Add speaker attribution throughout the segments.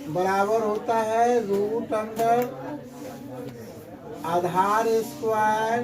Speaker 1: बराबर होता है रूट अंडर आधार स्क्वायर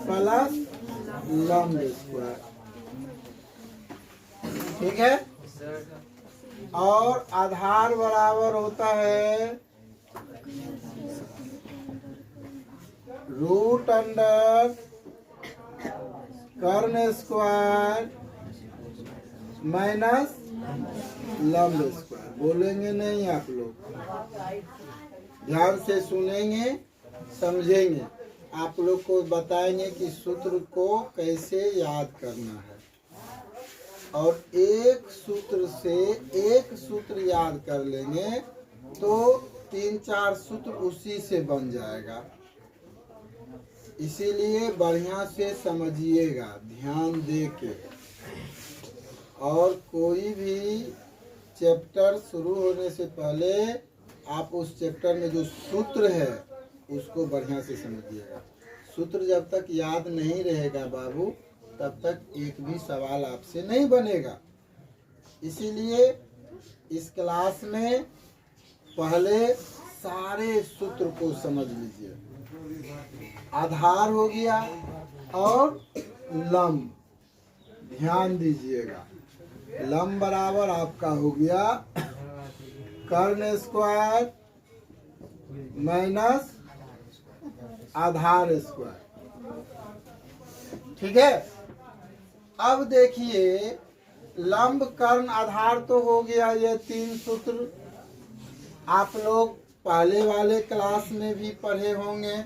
Speaker 1: प्लस लंब स्क्वायर। ठीक है। और आधार बराबर होता है रूट अंडर कर्ण स्क्वायर माइनस लंब स्क्वायर। बोलेंगे नहीं आप लोग, ध्यान से सुनेंगे, समझेंगे। आप लोग को बताएंगे कि सूत्र को कैसे याद करना है, और एक सूत्र से एक सूत्र याद कर लेंगे तो 3-4 सूत्र उसी से बन जाएगा। इसीलिए बढ़िया से समझिएगा ध्यान दे के। और कोई भी चैप्टर शुरू होने से पहले आप उस चैप्टर में जो सूत्र है उसको बढ़िया से समझिएगा। सूत्र जब तक याद नहीं रहेगा बाबू, तब तक एक भी सवाल आपसे नहीं बनेगा। इसीलिए इस क्लास में पहले सारे सूत्र को समझ लीजिए। आधार हो गया और लंब, ध्यान दीजिएगा। लंब बराबर आपका हो गया कर्ण स्क्वायर माइनस आधार स्क्वायर। ठीक है। अब देखिए लंब कर्ण आधार तो हो गया, ये 3 सूत्र आप लोग पहले वाले क्लास में भी पढ़े होंगे।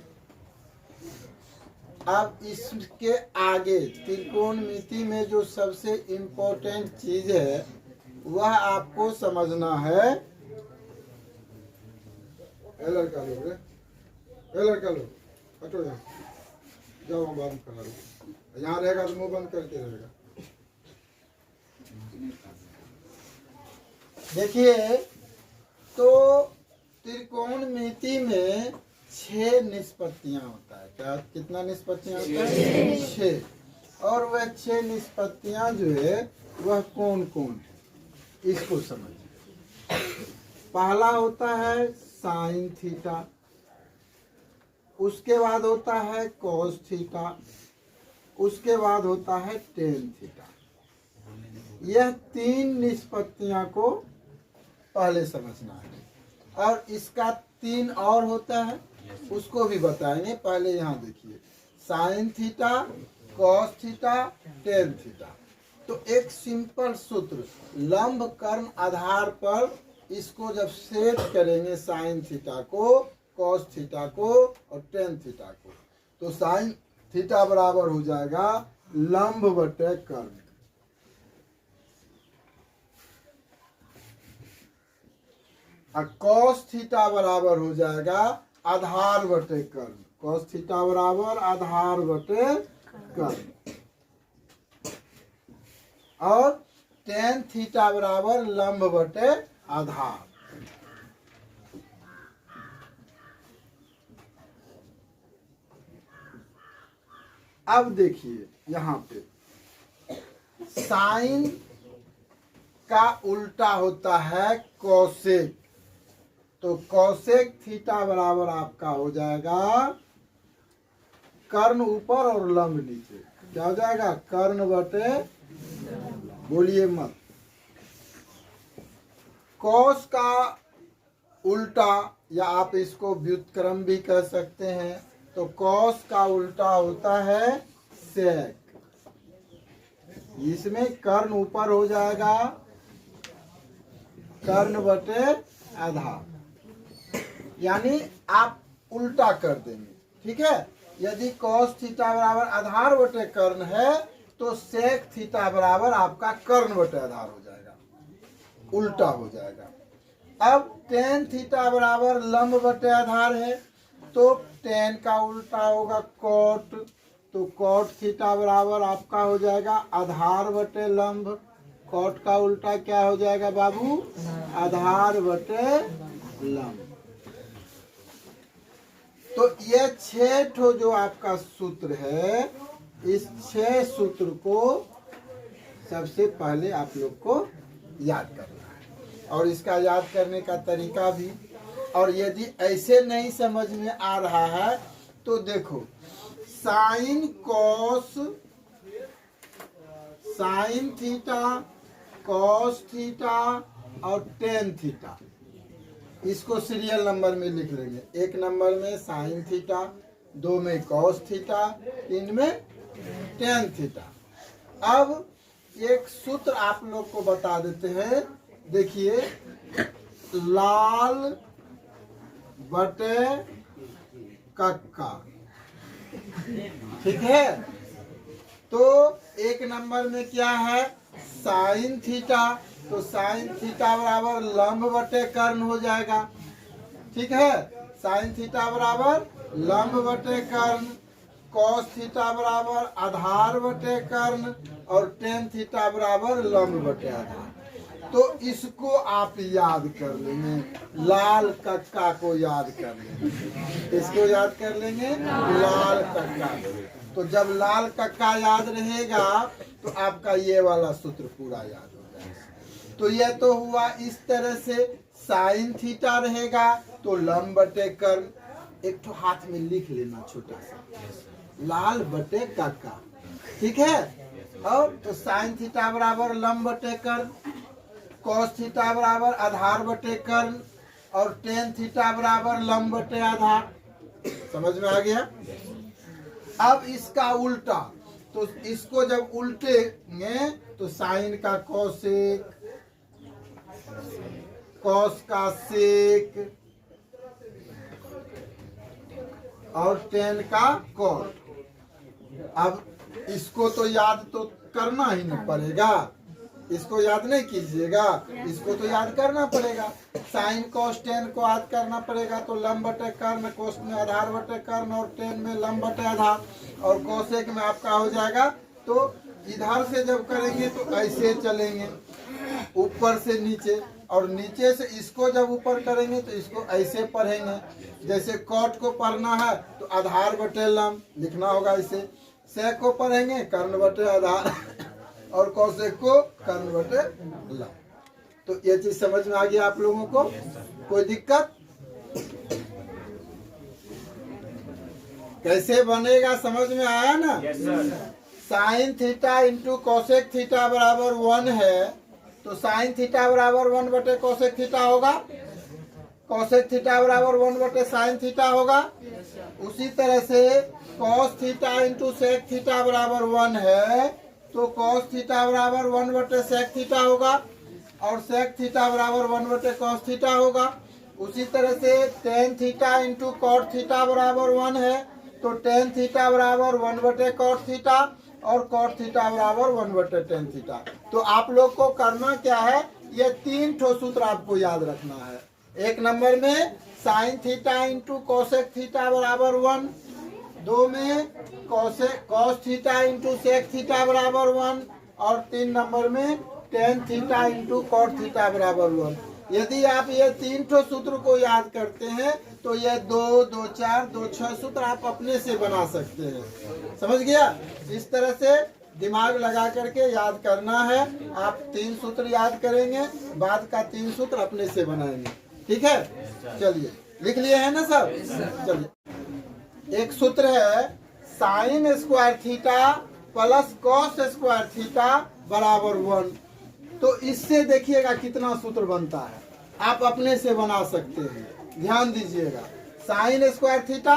Speaker 1: अब इसके आगे त्रिकोणमिति में जो सबसे इम्पोर्टेंट चीज है वह आपको समझना है। लड़का लोग लड़का लोग हटो, यहाँ जाओ, बंद करा लो। यहाँ रहेगा तो मुंह बंद करके रहेगा। देखिए तो त्रिकोणमिति में 6 निष्पत्तियां होता है। क्या कितना निष्पत्तियां होता है? 6। और वह 6 निष्पत्तियां जो है वह कौन कौन है इसको समझिए। पहला होता है साइन थीटा, उसके बाद होता है कॉस थीटा, उसके बाद होता है टेन थीटा। यह 3 निष्पत्तियां को पहले समझना है। और इसका 3 और होता है, उसको भी बताएंगे। पहले यहाँ देखिए sine theta, cos theta, tan theta. तो एक सिंपल सूत्र लंब कर्ण आधार पर इसको जब सेट करेंगे, साइन थीटा को, कॉस थीटा को और टेन थीटा को, तो साइन थीटा बराबर हो जाएगा लंब बटे कर्ण। और कॉस थीटा बराबर हो जाएगा आधार बटे कर्ण। कॉस थीटा बराबर आधार बटे कर्ण। और टेन थीटा बराबर लंब बटे आधार। अब देखिए यहाँ पे साइन का उल्टा होता है कोसेक। तो कोसेक थीटा बराबर आपका हो जाएगा कर्ण ऊपर और लंब नीचे। क्या हो जाएगा? कर्ण बटे, बोलिए मत। कॉस का उल्टा, या आप इसको व्युत्क्रम भी कह सकते हैं, तो कॉस का उल्टा होता है सेक। इसमें कर्ण ऊपर हो जाएगा कर्ण बटे आधार, यानी आप उल्टा कर देंगे। ठीक है। यदि कॉस थीटा बराबर आधार बटे कर्ण है तो सेक थीटा बराबर आपका कर्ण बटे आधार हो जाएगा, उल्टा हो जाएगा। अब टेन थीटा बराबर लंब बटे आधार है, तो टेन का उल्टा होगा कॉट। तो कॉट थीटा बराबर आपका हो जाएगा आधार बटे लंब। कॉट का उल्टा क्या हो जाएगा बाबू? आधार बटे लंब। तो ये 6 ठो जो आपका सूत्र है, इस 6 सूत्र को सबसे पहले आप लोग को याद करना है। और इसका याद करने का तरीका भी। और यदि ऐसे नहीं समझ में आ रहा है तो देखो, साइन थीटा, कॉस थीटा और टेन थीटा, इसको सीरियल नंबर में लिख लेंगे। 1 नंबर में साइन थीटा, 2 में कॉस थीटा, 3 में टेन थीटा। अब एक सूत्र आप लोग को बता देते हैं, देखिए, लाल बटे कक्का, ठीक है। तो 1 नंबर में क्या है, साइन थीटा, तो साइन थीटा बराबर लंब बटे कर्ण हो जाएगा, ठीक है। साइन थीटा बराबर लंब बटे कर्ण, कॉस थीटा बराबर आधार बटे कर्ण और टेन थीटा बराबर लंब बटे आधार। तो इसको आप याद कर लेंगे, लाल कक्का को याद कर लेंगे, इसको याद कर लेंगे, लाल कक्का। तो जब लाल कक्का याद रहेगा तो आपका ये वाला सूत्र पूरा याद हो जाएगा। तो यह तो हुआ इस तरह से, साइन थीटा रहेगा तो लंब बटे कर्ण, एक तो हाथ में लिख लेना छोटा सा, लाल बटे कक्का, ठीक है। और तो साइन थीटा बराबर लंब बटे कर्ण, कॉस थीटा बराबर आधार बटे कर्ण और टेन थीटा बराबर लंब बटे आधार। समझ में आ गया। अब इसका उल्टा, तो इसको जब उल्टेंगे तो साइन का कोसेक, कॉस का सेक और टेन का कॉट। अब इसको तो याद तो करना ही नहीं पड़ेगा, इसको याद नहीं कीजिएगा, इसको तो याद करना पड़ेगा। साइन कॉस टेन को याद करना पड़ेगा, तो लंब बटे कर्ण, कोस में आधार बटे कर्ण और टेन में लंब बटे आधार, और कोसेक में आपका हो जाएगा। तो इधर से जब करेंगे तो ऐसे चलेंगे ऊपर से नीचे, और नीचे से इसको जब ऊपर करेंगे तो इसको ऐसे पढ़ेंगे। जैसे कॉट को पढ़ना है तो आधार बटे लंब लिखना होगा इसे, सेक को पढ़ेंगे कर्ण बटे आधार और कौशिक को कर्ण बटे लंब। तो ये चीज समझ में आ गया आप लोगों को, कोई दिक्कत? कैसे बनेगा समझ में आया ना? Sign theta into Kaushik theta बराबर 1 है, तो साइन थीटा बराबर 1 बटे कौशिक थीटा होगा, कौशिक थीटा बराबर 1 बटे साइन थीटा होगा। उसी तरह से cos theta into sec theta बराबर 1 है, तो कॉस थीटा बराबर 1 बटे सेक थीटा होगा और सेक थीटा बराबर 1 बटे कॉस थीटा होगा। उसी तरह से tan theta into cot theta बराबर 1 है, तो टेन थीटा बराबर 1 बटे कॉट थीटा और कॉट थीटा बराबर 1 बटे टेन थीटा। तो आप लोग को करना क्या है, ये 3 ठो सूत्र आपको याद रखना है। 1 नंबर में sin theta into cosec theta बराबर 1, 2 में cos theta into sec theta बराबर 1 और 3 नंबर में tan theta into cot theta बराबर 1। यदि आप ये 3 ठो सूत्र को याद करते हैं तो ये 2, 2, 4, 2, 6 सूत्र आप अपने से बना सकते हैं। समझ गया? इस तरह से दिमाग लगा करके याद करना है। आप 3 सूत्र याद करेंगे, बाद का 3 सूत्र अपने से बनाएंगे। ठीक है, चलिए लिख लिए हैं ना सब? चलिए, एक सूत्र है sign square theta plus cos square theta बराबर 1। तो इससे देखिएगा कितना सूत्र बनता है, आप अपने से बना सकते हैं। ध्यान दीजिएगा, sign square theta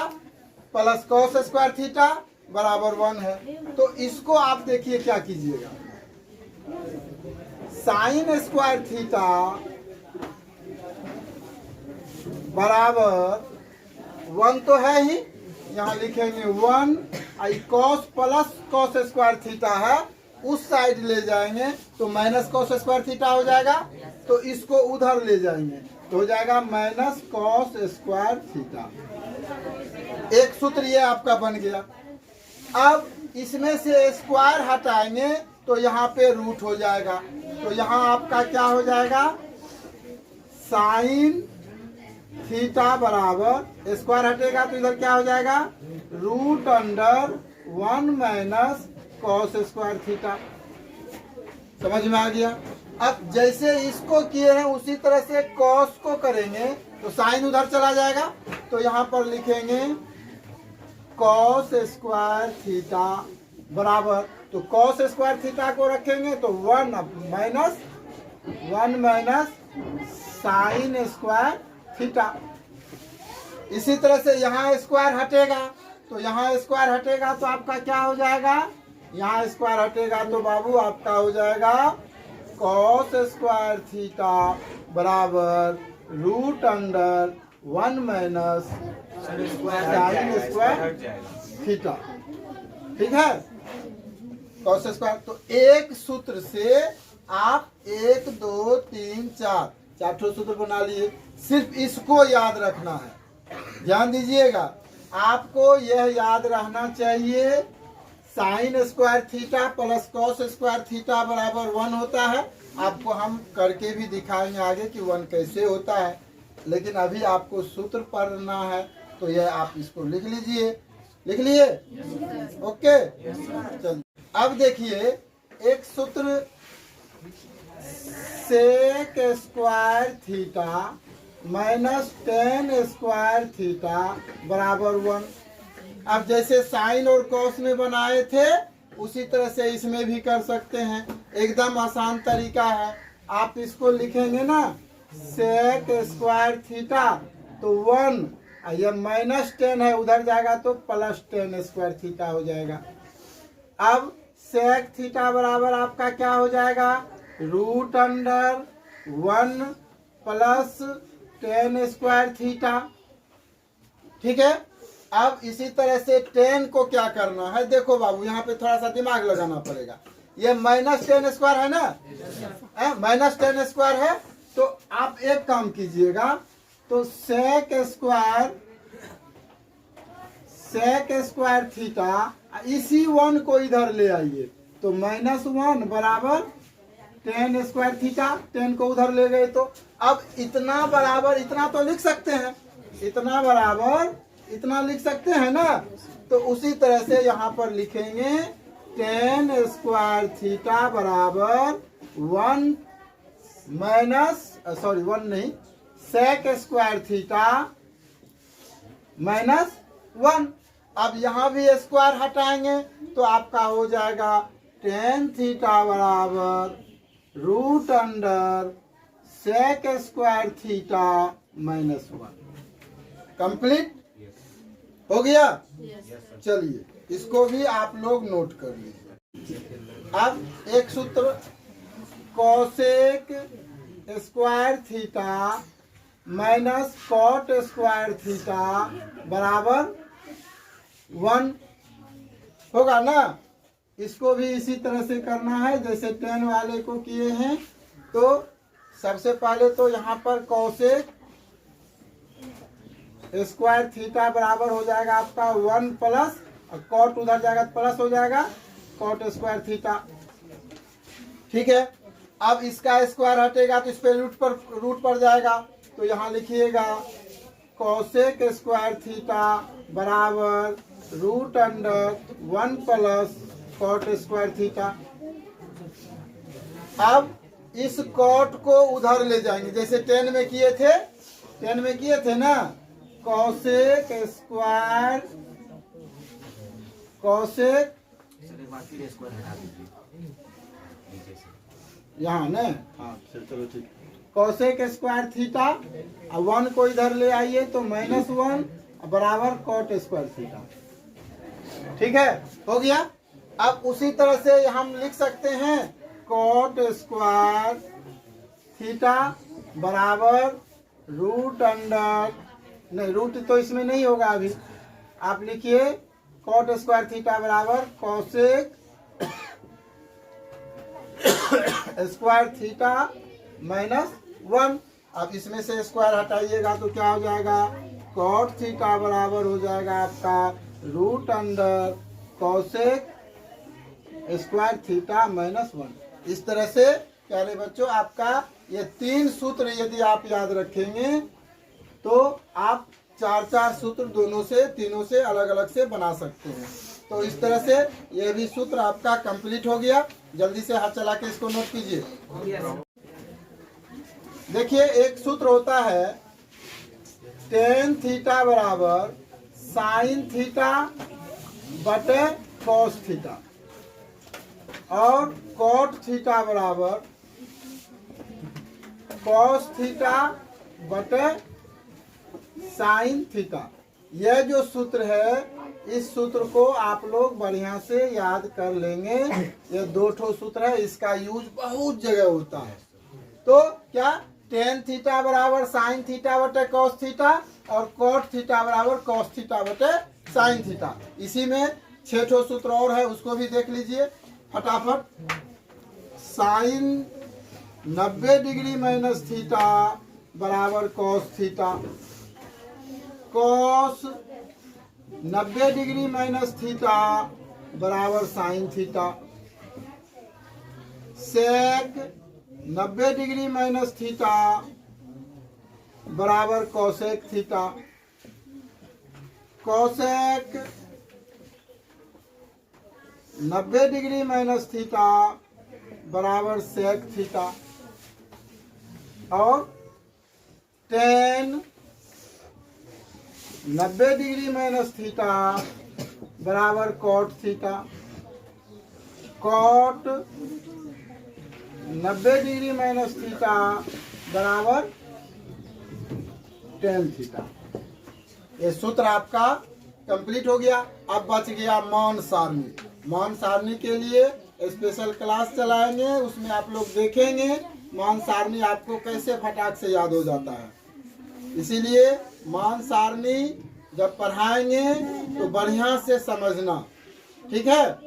Speaker 1: plus cos square theta बराबर 1 है। तो इसको आप देखिए क्या कीजिएगा, साइन स्क्वायर थीटा बराबर 1 तो है ही, यहाँ लिखेंगे 1, cos plus cos square theta है, उस साइड ले जाएंगे तो माइनस कॉस स्क्वायर थीटा हो जाएगा, तो इसको उधर ले जाएंगे तो हो जाएगा माइनस कॉस स्क्वायर थीटा। एक सूत्र ये आपका बन गया। अब इसमें से स्क्वायर हटाएंगे तो यहाँ पे रूट हो जाएगा, तो यहाँ आपका क्या हो जाएगा, साइन थीटा बराबर स्क्वायर हटेगा तो इधर क्या हो जाएगा, root under 1 minus cos square theta. समझ में आ गया? अब जैसे इसको किए हैं उसी तरह से कॉस को करेंगे तो साइन उधर चला जाएगा, तो यहाँ पर लिखेंगे कॉस स्क्वायर थीटा बराबर, तो कॉस स्क्वायर थीटा को रखेंगे तो 1 माइनस साइन स्क्वायर थीटा। इसी तरह से यहाँ स्क्वायर हटेगा, तो यहाँ स्क्वायर हटेगा तो आपका क्या हो जाएगा, यहाँ स्क्वायर हटेगा तो बाबू आपका हो जाएगा कॉस स्क्वायर थीटा बराबर root under 1 minus sin square theta. ठीक है, कॉस स्क्वायर। तो एक सूत्र से आप 1 2 3 4 सूत्र बना लिए। सिर्फ इसको याद रखना है, ध्यान दीजिएगा, आपको यह याद रहना चाहिए sign square theta plus cos square theta बराबर 1 होता है। आपको हम करके भी दिखाएंगे आगे कि 1 कैसे होता है, लेकिन अभी आपको सूत्र पढ़ना है तो यह आप इसको लिख लीजिए। लिख लिए? ओके, चलिए अब देखिए एक सूत्र sec square theta minus tan square theta बराबर 1। अब जैसे साइन और कॉस में बनाए थे उसी तरह से इसमें भी कर सकते हैं, एकदम आसान तरीका है। आप इसको लिखेंगे ना सेक स्क्वायर थीटा तो 1, यह माइनस 10 है उधर जाएगा तो प्लस 10 स्क्वायर थीटा हो जाएगा। अब सेक थीटा बराबर आपका क्या हो जाएगा, root under 1 plus 10 square theta. ठीक है, अब इसी तरह से 10 को क्या करना है, देखो बाबू यहाँ पे थोड़ा सा दिमाग लगाना पड़ेगा। ये माइनस 10 स्क्वायर है ना, माइनस 10 स्क्वायर है, तो आप एक काम कीजिएगा, तो सेक स्क्वायर थीटा इसी 1 को इधर ले आइए, तो -1 बराबर 10 स्क्वायर थीटा। 10 को उधर ले गए तो अब इतना बराबर इतना तो लिख सकते हैं, इतना बराबर इतना लिख सकते हैं ना, तो उसी तरह से यहाँ पर लिखेंगे 10 स्क्वायर थीटा बराबर 1 नहीं सेक स्क्वायर थीटा -1। अब यहाँ भी स्क्वायर हटाएंगे तो आपका हो जाएगा 10 थीटा बराबर root under sec square theta -1। Complete हो गया? चलिए इसको भी आप लोग नोट कर लीजिए। अब एक सूत्र cosec square theta minus cot square theta बराबर 1 होगा ना। इसको भी इसी तरह से करना है जैसे 10 वाले को किए हैं। तो सबसे पहले तो यहाँ पर कोसेक स्क्वायर थीटा बराबर हो जाएगा आपका 1 प्लस, और कॉट उधर जाएगा प्लस हो जाएगा कॉट स्क्वायर थीटा। ठीक है, अब इसका स्क्वायर हटेगा तो इस पे रूट पर जाएगा, तो यहाँ लिखिएगा कोसेक स्क्वायर थीटा बराबर root under 1 plus cot square theta. अब इस कॉट को उधर ले जाएंगे जैसे 10 में किए थे ना, कोसेक स्क्वायर यहाँ न, हाँ चलो ठीक, कोसेक स्क्वायर थीटा 1 को इधर ले आइए तो -1 बराबर कॉट स्क्वायर थीटा। ठीक है, हो गया। अब उसी तरह से हम लिख सकते हैं कॉट स्क्वायर थीटा बराबर रूट अंडर, नहीं रूट तो इसमें नहीं होगा अभी, आप लिखिए कॉट स्क्वायर थीटा बराबर कोसेक स्क्वायर थीटा -1। अब इसमें से स्क्वायर हटाइएगा तो क्या हो जाएगा, कॉट थीटा बराबर हो जाएगा आपका root under cosec square theta -1। इस तरह से प्यारे बच्चों आपका ये 3 सूत्र यदि आप याद रखेंगे तो आप 4 सूत्र तीनों से अलग अलग से बना सकते हैं। तो इस तरह से ये भी सूत्र आपका कंप्लीट हो गया। जल्दी से हाथ चला के इसको नोट कीजिए। देखिए एक सूत्र होता है टेन थीटा बराबर साइन थीटा बटे कॉस थीटा और कॉट थीटा बराबर कॉस थीटा बटे साइन थीटा। यह जो सूत्र है इस सूत्र को आप लोग बढ़िया से याद कर लेंगे। यह दो ठो सूत्र है, इसका यूज बहुत जगह होता है। तो क्या टेन थीटा बराबर साइन थीटा बटे कॉस थीटा और कॉट थीटा बराबर कॉस थीटा बटे साइन थीटा। इसी में 6 ठो सूत्र और है, उसको भी देख लीजिए फटाफट। साइन 90 डिग्री माइनस थीटा बराबर cos theta, cos 90 degree minus theta बराबर sine theta, sec 90 degree minus theta बराबर cosec theta, cosec 90 degree minus theta बराबर सेक थीटा और टेन 90 डिग्री माइनस थीटा बराबर cot theta, cot 90 degree minus theta बराबर tan theta. ये सूत्र आपका complete हो गया। अब बच गया मान सारणी। मान सारणी के लिए स्पेशल क्लास चलाएंगे, उसमें आप लोग देखेंगे मान सारणी आपको कैसे फटाक से याद हो जाता है। इसीलिए मान सारणी जब पढ़ाएंगे तो बढ़िया से समझना, ठीक है।